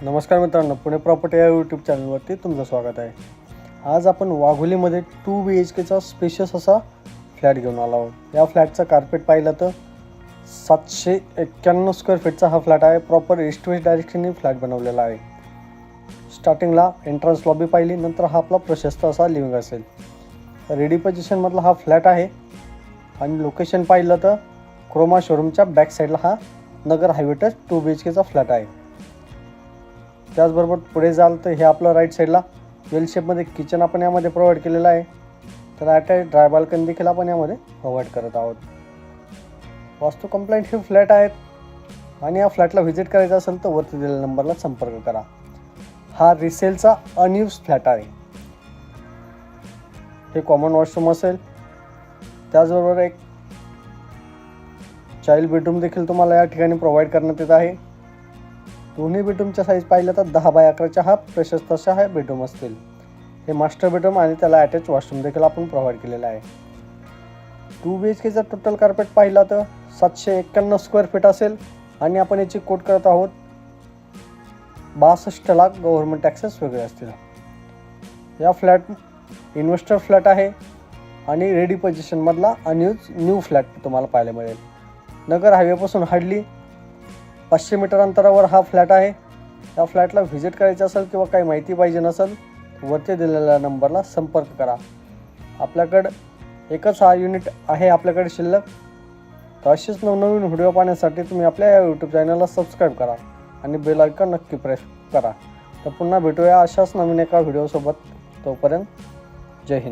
नमस्कार मित्रांनो, पुणे प्रॉपर्टी या यूट्यूब चॅनलवरती तुमचं स्वागत आहे। आज आपण वाघोलीमध्ये 2 BHKचा स्पेशियस असा फ्लॅट घेऊन आलो आहोत। या फ्लॅटचं कार्पेट पाहिलं तर 791 स्क्वेअर फीटचा हा फ्लॅट आहे। प्रॉपर ईस्ट वेस्ट डायरेक्शनने फ्लॅट बनवलेला आहे। स्टार्टिंगला एंट्रन्स लॉबी पाहिली, नंतर हा आपला प्रशस्त असा लिव्हिंग असेल। रेडी पोझिशनमधला हा फ्लॅट आहे आणि लोकेशन पाहिलं तर क्रोमा शोरूमच्या बॅक साईडला हा नगर हायवे टच 2 BHKचा फ्लॅट आहे। त्याचबरोबर पुढे जाल तर हे आपलं राईट साईडला वेल शेपमध्ये किचन आपण यामध्ये प्रोव्हाइड केलेलं आहे। तर अटॅच ड्राय बाल्कनी देखील आपण यामध्ये प्रोव्हाइड करत आहोत। वास्तू कंप्लायंट हे फ्लॅट आहेत आणि या फ्लॅटला व्हिजिट करायचं असेल तर वरती दिलेल्या नंबरला संपर्क करा। हा रिसेलचा अनयूज फ्लॅट आहे। हे कॉमन वॉशरूम असेल, त्याचबरोबर एक चाइल्ड बेडरूम देखील तुम्हाला या ठिकाणी प्रोव्हाइड करण्यात येत आहे। दोन्ही बेडरूमच्या साईज पाहिलं तर 10 बाय 11च्या हा प्रशस्त अशा हा बेडरूम असतील। हे मास्टर बेडरूम आणि त्याला अटॅच वॉशरूम देखील आपण प्रोव्हाइड केलेला आहे। 2 BHKचा टोटल कार्पेट पाहिला तर 791 स्क्वेअर फीट असेल आणि आपण याची कोट करत आहोत 62 लाख गव्हर्नमेंट टॅक्सेस वेगळे असतील। या फ्लॅट इन्व्हेस्टर फ्लॅट आहे आणि रेडी पोझिशनमधला अनयूज न्यू फ्लॅट तुम्हाला पाहायला मिळेल। नगर हायवेपासून हार्डली 500 मीटर अंतरावर हा फ्लॅट आहे। या फ्लॅटला व्हिजिट करायचं असेल किंवा काही माहिती पाहिजे नसेल वरती दिलेल्या नंबरला संपर्क करा। आपल्याकडे एकच हा युनिट आहे आपल्याकडे शिल्लक। तर असेच नवनवीन व्हिडिओ पाहण्यासाठी तुम्ही आपल्या या यूट्यूब चॅनलला सबस्क्राईब करा आणि बेल आयकॉन नक्की प्रेस करा। तर पुन्हा भेटूया अशाच नवीन एका व्हिडिओसोबत। तोपर्यंत जय हिंद।